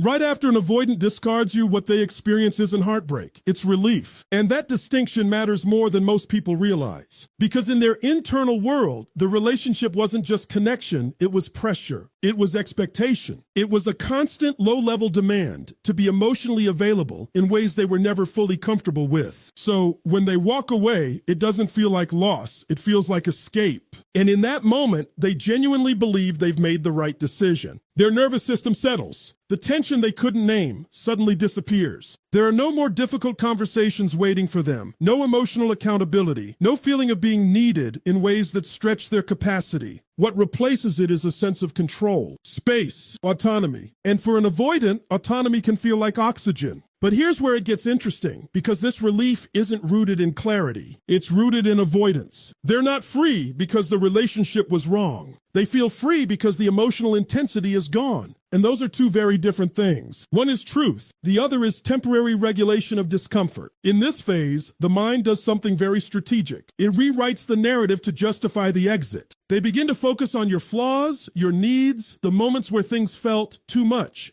Right after an avoidant discards you, what they experience isn't heartbreak, it's relief. And that distinction matters more than most people realize. Because in their internal world, the relationship wasn't just connection, it was pressure. It was expectation. It was a constant low-level demand to be emotionally available in ways they were never fully comfortable with. So when they walk away, it doesn't feel like loss, it feels like escape. And in that moment, they genuinely believe they've made the right decision. Their nervous system settles. The tension they couldn't name suddenly disappears. There are no more difficult conversations waiting for them, no emotional accountability, no feeling of being needed in ways that stretch their capacity. What replaces it is a sense of control, space, autonomy. And for an avoidant, autonomy can feel like oxygen. But here's where it gets interesting, because this relief isn't rooted in clarity. It's rooted in avoidance. They're not free because the relationship was wrong. They feel free because the emotional intensity is gone. And those are two very different things. One is truth. The other is temporary regulation of discomfort. In this phase, the mind does something very strategic. It rewrites the narrative to justify the exit. They begin to focus on your flaws, your needs, the moments where things felt too much.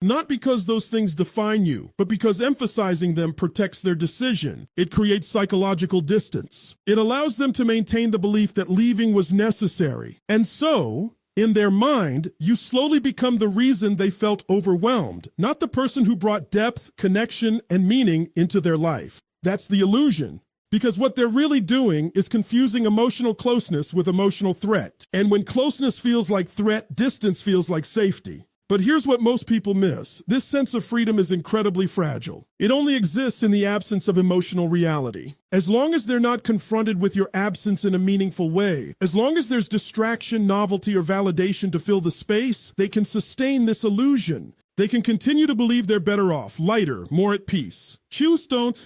Not because those things define you, but because emphasizing them protects their decision. It creates psychological distance. It allows them to maintain the belief that leaving was necessary. And so, in their mind, you slowly become the reason they felt overwhelmed, not the person who brought depth, connection, and meaning into their life. That's the illusion. Because what they're really doing is confusing emotional closeness with emotional threat. And when closeness feels like threat, distance feels like safety. But here's what most people miss. This sense of freedom is incredibly fragile. It only exists in the absence of emotional reality. As long as they're not confronted with your absence in a meaningful way, as long as there's distraction, novelty, or validation to fill the space, they can sustain this illusion. They can continue to believe they're better off, lighter, more at peace. But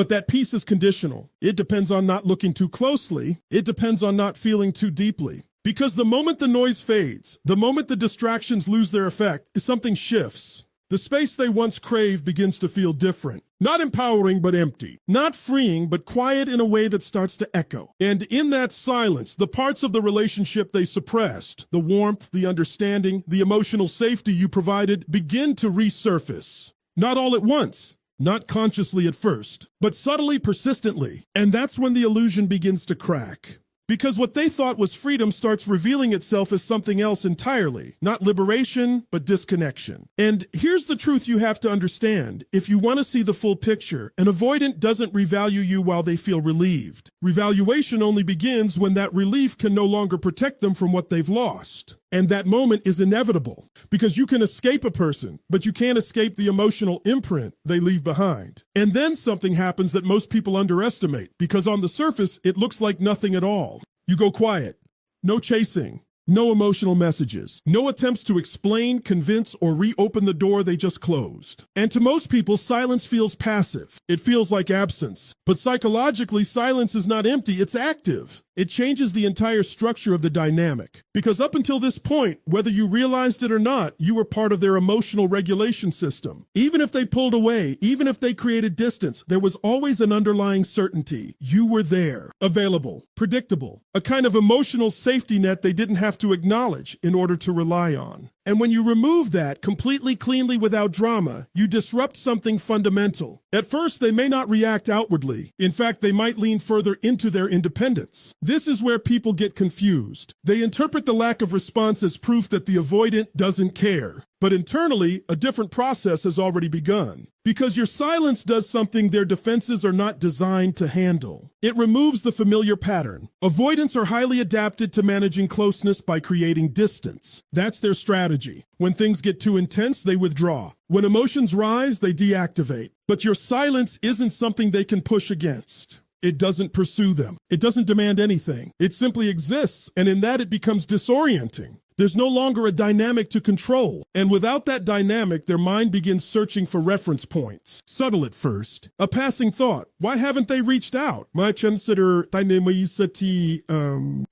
that peace is conditional. It depends on not looking too closely. It depends on not feeling too deeply. Because the moment the noise fades, the moment the distractions lose their effect, something shifts. The space they once craved begins to feel different. Not empowering, but empty. Not freeing, but quiet in a way that starts to echo. And in that silence, the parts of the relationship they suppressed, the warmth, the understanding, the emotional safety you provided, begin to resurface. Not all at once. Not consciously at first, but subtly, persistently. And that's when the illusion begins to crack. Because what they thought was freedom starts revealing itself as something else entirely. Not liberation, but disconnection. And here's the truth you have to understand. If you want to see the full picture, an avoidant doesn't revalue you while they feel relieved. Revaluation only begins when that relief can no longer protect them from what they've lost. And that moment is inevitable, because you can escape a person, but you can't escape the emotional imprint they leave behind. And then something happens that most people underestimate, because on the surface, it looks like nothing at all. You go quiet. No chasing. No emotional messages. No attempts to explain, convince, or reopen the door they just closed. And to most people, silence feels passive. It feels like absence. But psychologically, silence is not empty, it's active. It changes the entire structure of the dynamic. Because up until this point, whether you realized it or not, you were part of their emotional regulation system. Even if they pulled away, even if they created distance, there was always an underlying certainty. You were there, available, predictable, a kind of emotional safety net they didn't have to acknowledge in order to rely on. And when you remove that completely cleanly without drama, you disrupt something fundamental. At first, they may not react outwardly. In fact, they might lean further into their independence. This is where people get confused. They interpret the lack of response as proof that the avoidant doesn't care. But internally, a different process has already begun. Because your silence does something their defenses are not designed to handle. It removes the familiar pattern. Avoidants are highly adapted to managing closeness by creating distance. That's their strategy. When things get too intense, they withdraw. When emotions rise, they deactivate. But your silence isn't something they can push against. It doesn't pursue them. It doesn't demand anything. It simply exists, and in that it becomes disorienting. There's no longer a dynamic to control. And without that dynamic, their mind begins searching for reference points. Subtle at first. A passing thought. Why haven't they reached out? Might consider then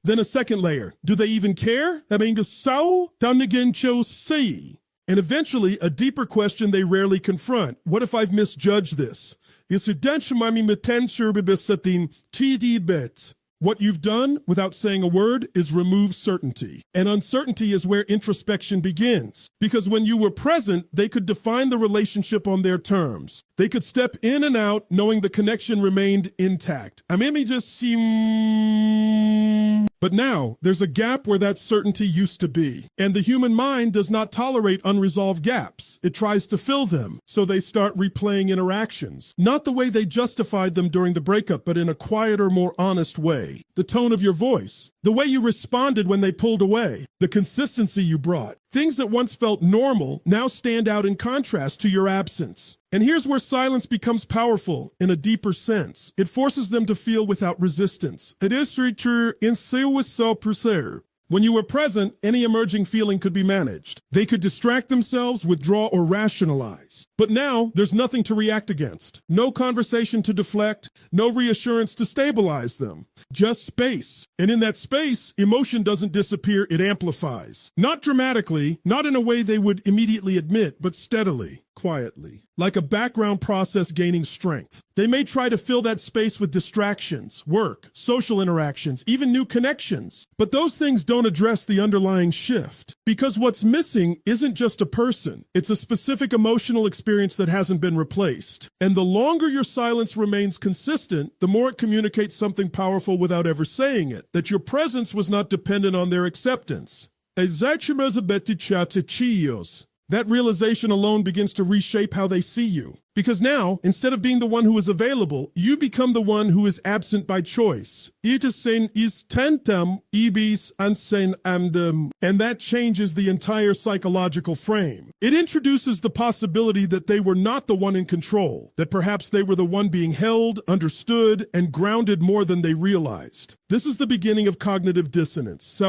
a second layer. Do they even care? And eventually, a deeper question they rarely confront. What if I've misjudged this? What you've done, without saying a word, is remove certainty. And uncertainty is where introspection begins. Because when you were present, they could define the relationship on their terms. They could step in and out knowing the connection remained intact. I mean, just seem... But now, there's a gap where that certainty used to be. And the human mind does not tolerate unresolved gaps. It tries to fill them. So they start replaying interactions. Not the way they justified them during the breakup, but in a quieter, more honest way. The tone of your voice. The way you responded when they pulled away. The consistency you brought. Things that once felt normal now stand out in contrast to your absence. And here's where silence becomes powerful in a deeper sense. It forces them to feel without resistance. It is true in self-preserve. When you were present, any emerging feeling could be managed. They could distract themselves, withdraw, or rationalize. But now, there's nothing to react against. No conversation to deflect, no reassurance to stabilize them. Just space. And in that space, emotion doesn't disappear, it amplifies. Not dramatically, not in a way they would immediately admit, but steadily, quietly. Like a background process gaining strength. They may try to fill that space with distractions, work, social interactions, even new connections. But those things don't address the underlying shift. Because what's missing isn't just a person. It's a specific emotional experience that hasn't been replaced. And the longer your silence remains consistent, the more it communicates something powerful without ever saying it. That your presence was not dependent on their acceptance. That realization alone begins to reshape how they see you. Because now, instead of being the one who is available, you become the one who is absent by choice. And that changes the entire psychological frame. It introduces the possibility that they were not the one in control, that perhaps they were the one being held, understood, and grounded more than they realized. This is the beginning of cognitive dissonance.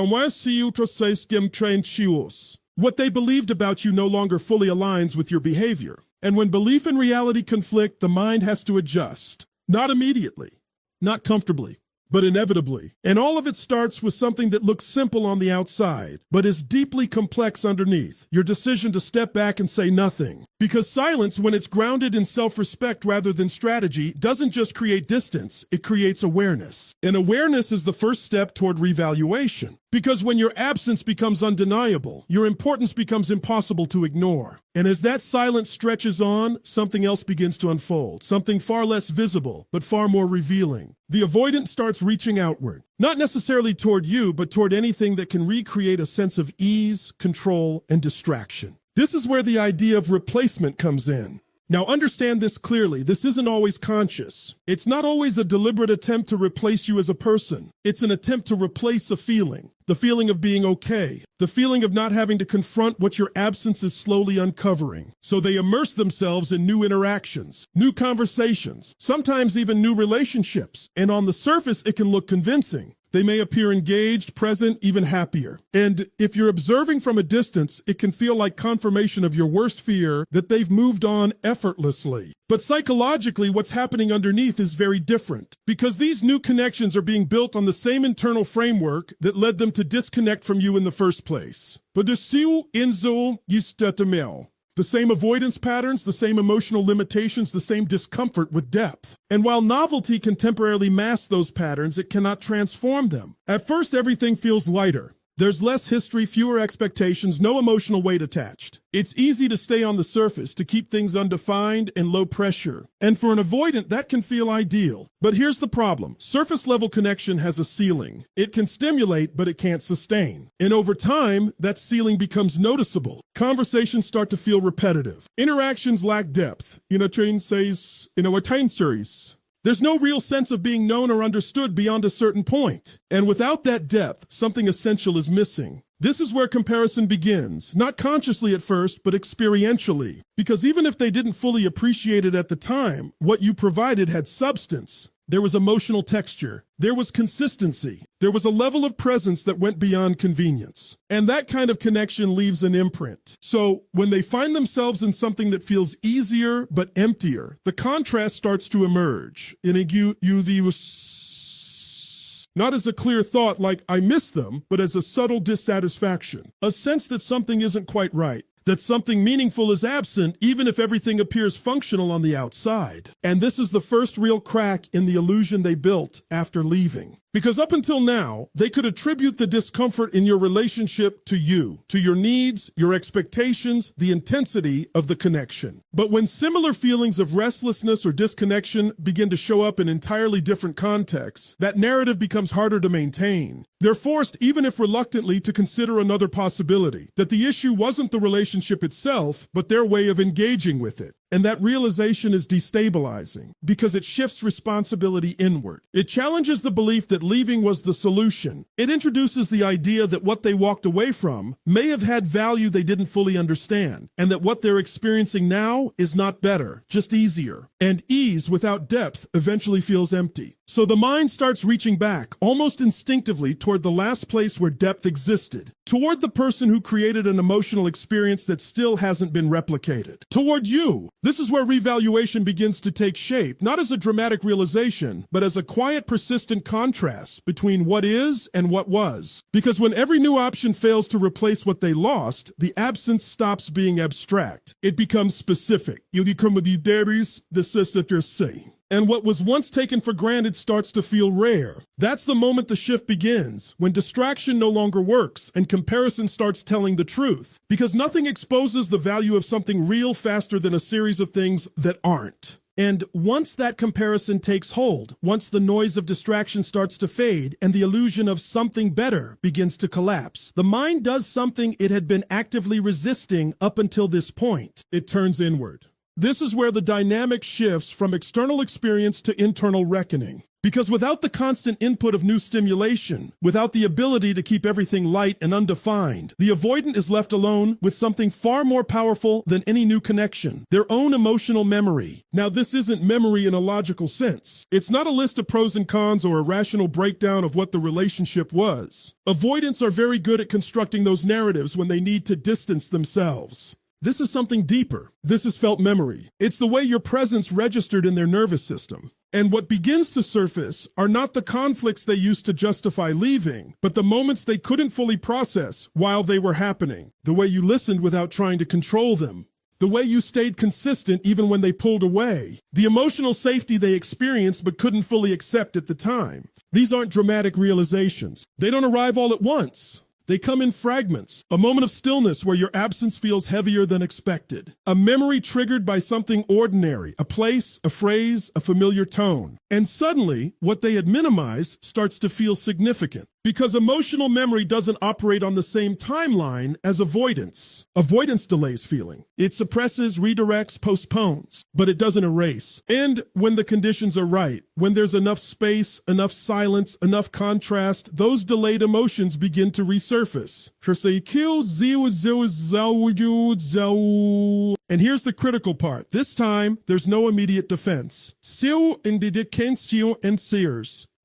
What they believed about you no longer fully aligns with your behavior. And when belief and reality conflict, the mind has to adjust. Not immediately, not comfortably, but inevitably. And all of it starts with something that looks simple on the outside, but is deeply complex underneath. Your decision to step back and say nothing. Because silence, when it's grounded in self-respect rather than strategy, doesn't just create distance, it creates awareness. And awareness is the first step toward revaluation. Because when your absence becomes undeniable, your importance becomes impossible to ignore. And as that silence stretches on, something else begins to unfold. Something far less visible, but far more revealing. The avoidant starts reaching outward. Not necessarily toward you, but toward anything that can recreate a sense of ease, control, and distraction. This is where the idea of replacement comes in. Now understand this clearly, this isn't always conscious. It's not always a deliberate attempt to replace you as a person. It's an attempt to replace a feeling. The feeling of being okay. The feeling of not having to confront what your absence is slowly uncovering. So they immerse themselves in new interactions, new conversations, sometimes even new relationships. And on the surface, it can look convincing. They may appear engaged, present, even happier. And if you're observing from a distance, it can feel like confirmation of your worst fear that they've moved on effortlessly. But psychologically, what's happening underneath is very different. Because these new connections are being built on the same internal framework that led them to disconnect from you in the first place. The same avoidance patterns, the same emotional limitations, the same discomfort with depth. And while novelty can temporarily mask those patterns, it cannot transform them. At first, everything feels lighter. There's less history, fewer expectations, no emotional weight attached. It's easy to stay on the surface, to keep things undefined and low pressure. And for an avoidant, that can feel ideal. But here's the problem. Surface level connection has a ceiling. It can stimulate, but it can't sustain. And over time, that ceiling becomes noticeable. Conversations start to feel repetitive. Interactions lack depth. There's no real sense of being known or understood beyond a certain point. And without that depth, something essential is missing. This is where comparison begins, not consciously at first, but experientially. Because even if they didn't fully appreciate it at the time, what you provided had substance. There was emotional texture. There was consistency. There was a level of presence that went beyond convenience. And that kind of connection leaves an imprint. So when they find themselves in something that feels easier but emptier, the contrast starts to emerge. Not as a clear thought like, I miss them, but as a subtle dissatisfaction. A sense that something isn't quite right. That something meaningful is absent, even if everything appears functional on the outside. And this is the first real crack in the illusion they built after leaving. Because up until now, they could attribute the discomfort in your relationship to you, to your needs, your expectations, the intensity of the connection. But when similar feelings of restlessness or disconnection begin to show up in entirely different contexts, that narrative becomes harder to maintain. They're forced, even if reluctantly, to consider another possibility, that the issue wasn't the relationship itself, but their way of engaging with it. And that realization is destabilizing because it shifts responsibility inward. It challenges the belief that leaving was the solution. It introduces the idea that what they walked away from may have had value they didn't fully understand, and that what they're experiencing now is not better, just easier. And ease without depth eventually feels empty. So the mind starts reaching back, almost instinctively, toward the last place where depth existed, toward the person who created an emotional experience that still hasn't been replicated, toward you. This is where revaluation begins to take shape, not as a dramatic realization, but as a quiet, persistent contrast between what is and what was. Because when every new option fails to replace what they lost, the absence stops being abstract. It becomes specific. You become with the debris, the sister saying. And what was once taken for granted starts to feel rare. That's the moment the shift begins, when distraction no longer works and comparison starts telling the truth. Because nothing exposes the value of something real faster than a series of things that aren't. And once that comparison takes hold, once the noise of distraction starts to fade and the illusion of something better begins to collapse, the mind does something it had been actively resisting up until this point. It turns inward. This is where the dynamic shifts from external experience to internal reckoning. Because without the constant input of new stimulation, without the ability to keep everything light and undefined, the avoidant is left alone with something far more powerful than any new connection, their own emotional memory. Now, this isn't memory in a logical sense. It's not a list of pros and cons or a rational breakdown of what the relationship was. Avoidants are very good at constructing those narratives when they need to distance themselves. This is something deeper. This is felt memory. It's the way your presence registered in their nervous system. And what begins to surface are not the conflicts they used to justify leaving, but the moments they couldn't fully process while they were happening. The way you listened without trying to control them. The way you stayed consistent even when they pulled away. The emotional safety they experienced but couldn't fully accept at the time. These aren't dramatic realizations. They don't arrive all at once. They come in fragments, a moment of stillness where your absence feels heavier than expected, a memory triggered by something ordinary, a place, a phrase, a familiar tone. And suddenly, what they had minimized starts to feel significant. Because emotional memory doesn't operate on the same timeline as avoidance. Avoidance delays feeling. It suppresses, redirects, postpones, but it doesn't erase. And when the conditions are right, when there's enough space, enough silence, enough contrast, those delayed emotions begin to resurface. And here's the critical part. This time, there's no immediate defense.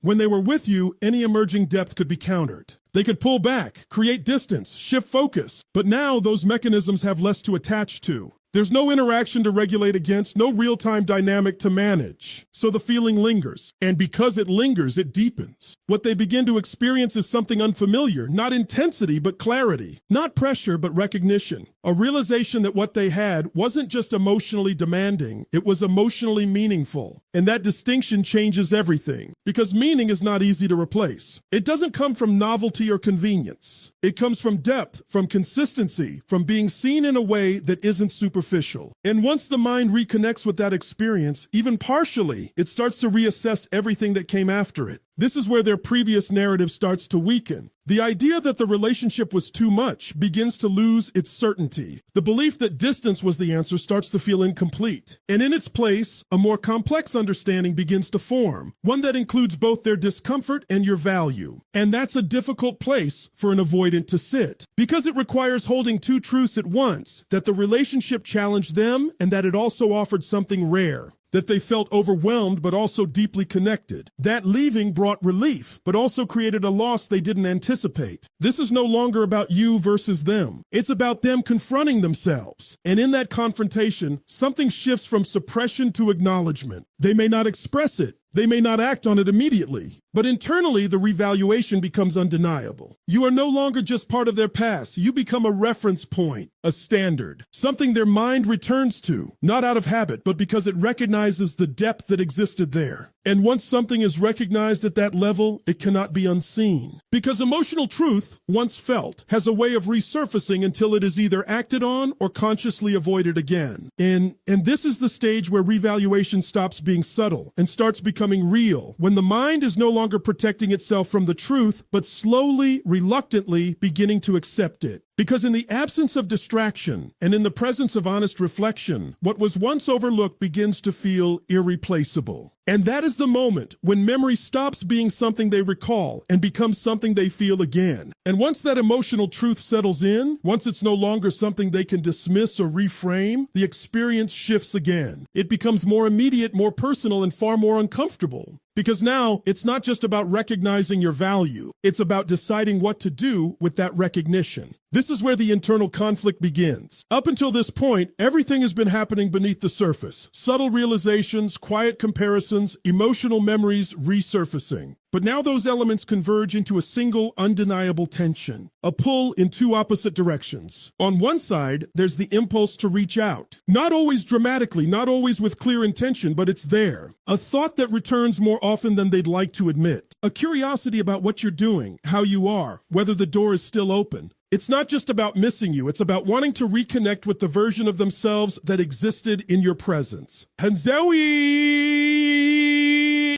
When they were with you, any emerging depth could be countered. They could pull back, create distance, shift focus. But now those mechanisms have less to attach to. There's no interaction to regulate against, no real-time dynamic to manage. So the feeling lingers. And because it lingers, it deepens. What they begin to experience is something unfamiliar, not intensity, but clarity. Not pressure, but recognition. A realization that what they had wasn't just emotionally demanding, it was emotionally meaningful. And that distinction changes everything, because meaning is not easy to replace. It doesn't come from novelty or convenience. It comes from depth, from consistency, from being seen in a way that isn't superficial. And once the mind reconnects with that experience, even partially, it starts to reassess everything that came after it. This is where their previous narrative starts to weaken. The idea that the relationship was too much begins to lose its certainty. The belief that distance was the answer starts to feel incomplete. And in its place, a more complex understanding begins to form, one that includes both their discomfort and your value. And that's a difficult place for an avoidant to sit, because it requires holding two truths at once, that the relationship challenged them and that it also offered something rare. That they felt overwhelmed but also deeply connected. That leaving brought relief, but also created a loss they didn't anticipate. This is no longer about you versus them. It's about them confronting themselves. And in that confrontation, something shifts from suppression to acknowledgement. They may not express it. They may not act on it immediately, But internally, the revaluation becomes undeniable. You are no longer just part of their past. You become a reference point, a standard, something their mind returns to, not out of habit, but because it recognizes the depth that existed there. And once something is recognized at that level, it cannot be unseen. Because emotional truth, once felt, has a way of resurfacing until it is either acted on or consciously avoided again. And this is the stage where revaluation stops being subtle and starts becoming real, when the mind is no longer protecting itself from the truth, but slowly, reluctantly beginning to accept it. Because in the absence of distraction and in the presence of honest reflection, what was once overlooked begins to feel irreplaceable. And that is the moment when memory stops being something they recall and becomes something they feel again. And once that emotional truth settles in, once it's no longer something they can dismiss or reframe, the experience shifts again. It becomes more immediate, more personal, and far more uncomfortable. Because now it's not just about recognizing your value, it's about deciding what to do with that recognition. This is where the internal conflict begins. Up until this point, everything has been happening beneath the surface. Subtle realizations, quiet comparisons, emotional memories resurfacing. But now those elements converge into a single undeniable tension, a pull in two opposite directions. On one side, there's the impulse to reach out. Not always dramatically, not always with clear intention, but it's there. A thought that returns more often than they'd like to admit. A curiosity about what you're doing, how you are, whether the door is still open. It's not just about missing you, it's about wanting to reconnect with the version of themselves that existed in your presence. Hanzoe!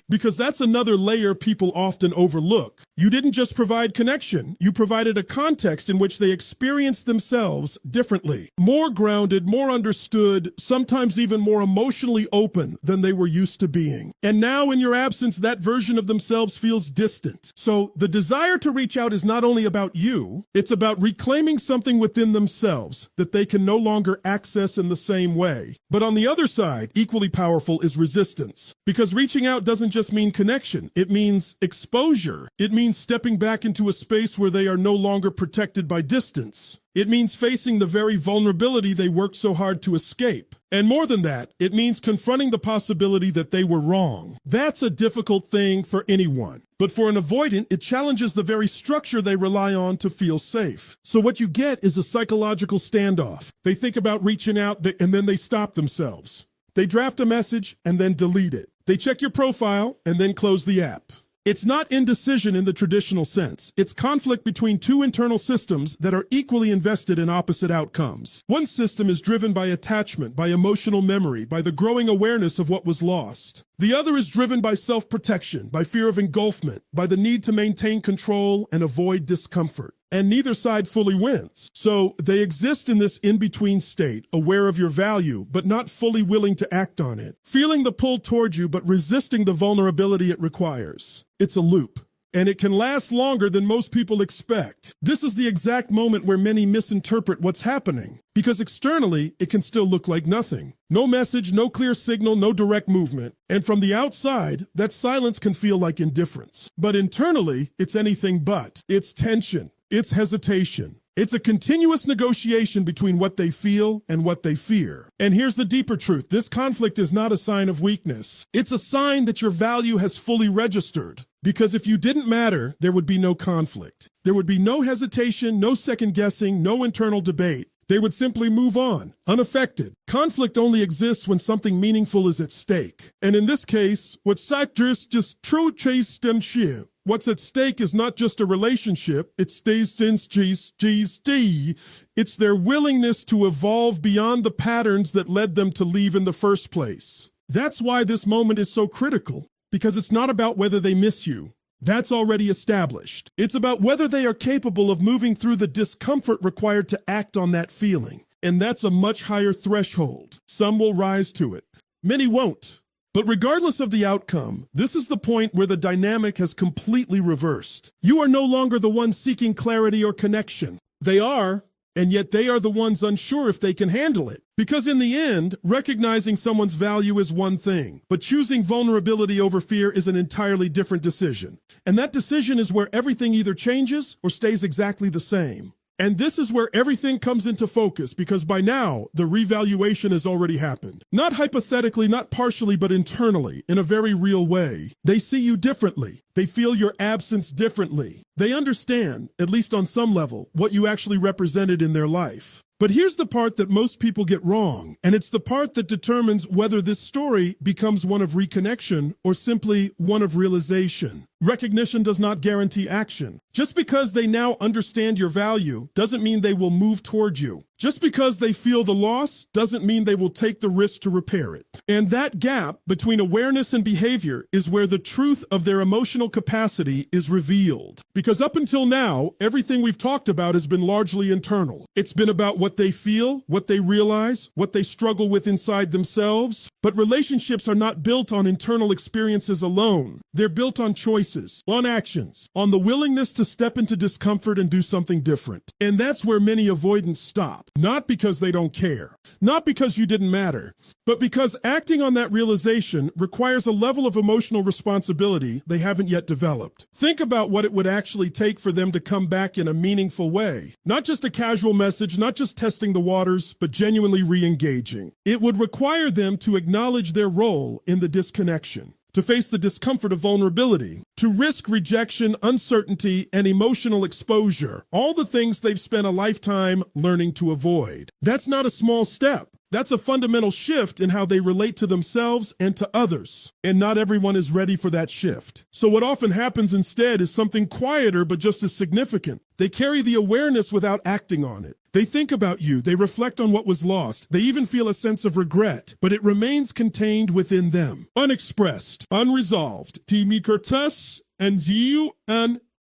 Because that's another layer people often overlook. You didn't just provide connection, you provided a context in which they experienced themselves differently. More grounded, more understood, sometimes even more emotionally open than they were used to being. And now in your absence, that version of themselves feels distant. So the desire to reach out is not only about you, it's about reclaiming something within themselves that they can no longer access in the same way. But on the other side, equally powerful is resistance. Because reaching out doesn't just mean connection, it means exposure. It means stepping back into a space where they are no longer protected by distance. It means facing the very vulnerability they worked so hard to escape. And more than that, it means confronting the possibility that they were wrong. That's a difficult thing for anyone. But for an avoidant, it challenges the very structure they rely on to feel safe. So what you get is a psychological standoff. They think about reaching out and then they stop themselves. They draft a message and then delete it. They check your profile and then close the app. It's not indecision in the traditional sense. It's conflict between two internal systems that are equally invested in opposite outcomes. One system is driven by attachment, by emotional memory, by the growing awareness of what was lost. The other is driven by self-protection, by fear of engulfment, by the need to maintain control and avoid discomfort. And neither side fully wins. So they exist in this in-between state, aware of your value, but not fully willing to act on it. Feeling the pull toward you, but resisting the vulnerability it requires. It's a loop. And it can last longer than most people expect. This is the exact moment where many misinterpret what's happening. Because externally, it can still look like nothing. No message, no clear signal, no direct movement. And from the outside, that silence can feel like indifference. But internally, it's anything but. It's tension. It's hesitation. It's a continuous negotiation between what they feel and what they fear. And here's the deeper truth. This conflict is not a sign of weakness. It's a sign that your value has fully registered. Because if you didn't matter, there would be no conflict. There would be no hesitation, no second guessing, no internal debate. They would simply move on, unaffected. Conflict only exists when something meaningful is at stake. And in this case, what's just true chase and shit. What's at stake is not just a relationship, it stays since GSD. It's their willingness to evolve beyond the patterns that led them to leave in the first place. That's why this moment is so critical, because it's not about whether they miss you. That's already established. It's about whether they are capable of moving through the discomfort required to act on that feeling. And that's a much higher threshold. Some will rise to it. Many won't. But regardless of the outcome, this is the point where the dynamic has completely reversed. You are no longer the one seeking clarity or connection. They are, and yet they are the ones unsure if they can handle it. Because in the end, recognizing someone's value is one thing, but choosing vulnerability over fear is an entirely different decision. And that decision is where everything either changes or stays exactly the same. And this is where everything comes into focus, because by now, the revaluation has already happened. Not hypothetically, not partially, but internally, in a very real way. They see you differently. They feel your absence differently. They understand, at least on some level, what you actually represented in their life. But here's the part that most people get wrong, and it's the part that determines whether this story becomes one of reconnection or simply one of realization. Recognition does not guarantee action. Just because they now understand your value doesn't mean they will move toward you. Just because they feel the loss doesn't mean they will take the risk to repair it. And that gap between awareness and behavior is where the truth of their emotional capacity is revealed. Because up until now, everything we've talked about has been largely internal. It's been about what they feel, what they realize, what they struggle with inside themselves. But relationships are not built on internal experiences alone. They're built on choices, on actions, on the willingness to step into discomfort and do something different. And that's where many avoidants stop. Not because they don't care, not because you didn't matter, but because acting on that realization requires a level of emotional responsibility they haven't yet developed. Think about what it would actually take for them to come back in a meaningful way. Not just a casual message, not just testing the waters, but genuinely re-engaging. It would require them to acknowledge their role in the disconnection, to face the discomfort of vulnerability, to risk rejection, uncertainty, and emotional exposure, all the things they've spent a lifetime learning to avoid. That's not a small step. That's a fundamental shift in how they relate to themselves and to others. And not everyone is ready for that shift. So what often happens instead is something quieter but just as significant. They carry the awareness without acting on it. They think about you, they reflect on what was lost, they even feel a sense of regret, but it remains contained within them, unexpressed, unresolved. And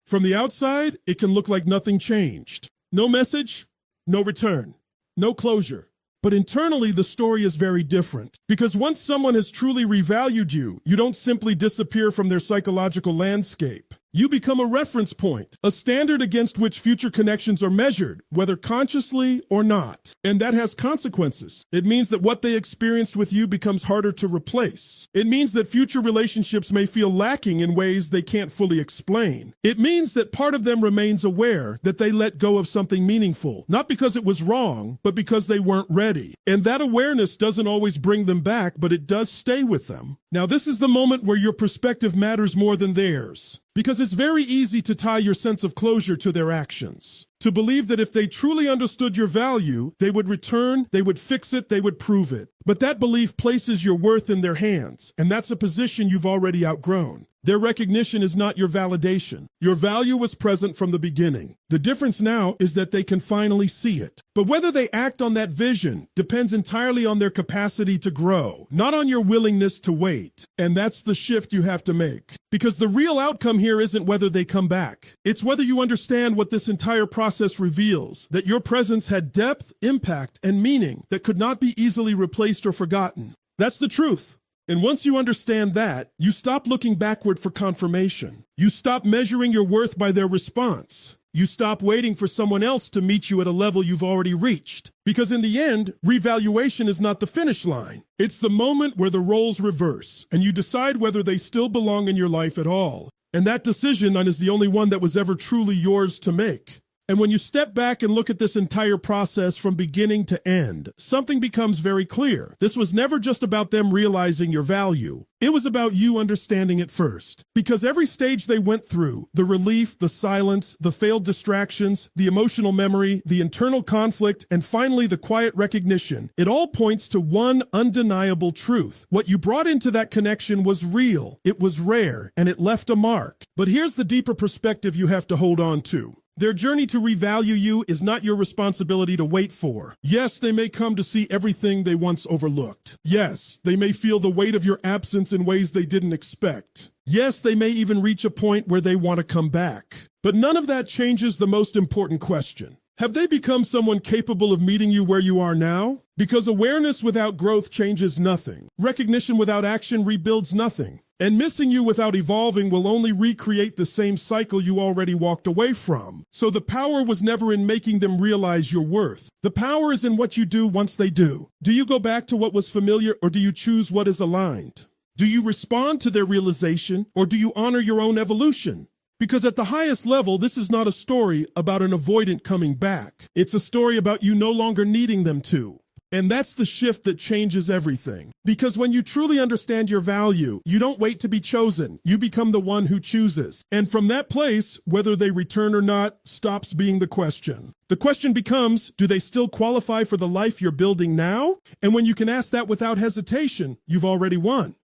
from the outside, it can look like nothing changed. No message, no return, no closure. But internally, the story is very different. Because once someone has truly revalued you, you don't simply disappear from their psychological landscape. You become a reference point, a standard against which future connections are measured, whether consciously or not. And that has consequences. It means that what they experienced with you becomes harder to replace. It means that future relationships may feel lacking in ways they can't fully explain. It means that part of them remains aware that they let go of something meaningful, not because it was wrong, but because they weren't ready. And that awareness doesn't always bring them back, but it does stay with them. Now, this is the moment where your perspective matters more than theirs. Because it's very easy to tie your sense of closure to their actions. To believe that if they truly understood your value, they would return, they would fix it, they would prove it. But that belief places your worth in their hands, and that's a position you've already outgrown. Their recognition is not your validation. Your value was present from the beginning. The difference now is that they can finally see it. But whether they act on that vision depends entirely on their capacity to grow, not on your willingness to wait. And that's the shift you have to make. Because the real outcome here isn't whether they come back. It's whether you understand what this entire process reveals, that your presence had depth, impact, and meaning that could not be easily replaced or forgotten. That's the truth. And once you understand that, you stop looking backward for confirmation. You stop measuring your worth by their response. You stop waiting for someone else to meet you at a level you've already reached. Because in the end, revaluation is not the finish line. It's the moment where the roles reverse, and you decide whether they still belong in your life at all. And that decision is the only one that was ever truly yours to make. And when you step back and look at this entire process from beginning to end, something becomes very clear. This was never just about them realizing your value. It was about you understanding it first. Because every stage they went through, the relief, the silence, the failed distractions, the emotional memory, the internal conflict, and finally the quiet recognition, it all points to one undeniable truth. What you brought into that connection was real, it was rare, and it left a mark. But here's the deeper perspective you have to hold on to. Their journey to revalue you is not your responsibility to wait for. Yes, they may come to see everything they once overlooked. Yes, they may feel the weight of your absence in ways they didn't expect. Yes, they may even reach a point where they want to come back. But none of that changes the most important question. Have they become someone capable of meeting you where you are now? Because awareness without growth changes nothing. Recognition without action rebuilds nothing. And missing you without evolving will only recreate the same cycle you already walked away from. So the power was never in making them realize your worth. The power is in what you do once they do. Do you go back to what was familiar, or do you choose what is aligned? Do you respond to their realization, or do you honor your own evolution? Because at the highest level, this is not a story about an avoidant coming back. It's a story about you no longer needing them to. And that's the shift that changes everything. Because when you truly understand your value, you don't wait to be chosen. You become the one who chooses. And from that place, whether they return or not stops being the question. The question becomes, do they still qualify for the life you're building now? And when you can ask that without hesitation, you've already won.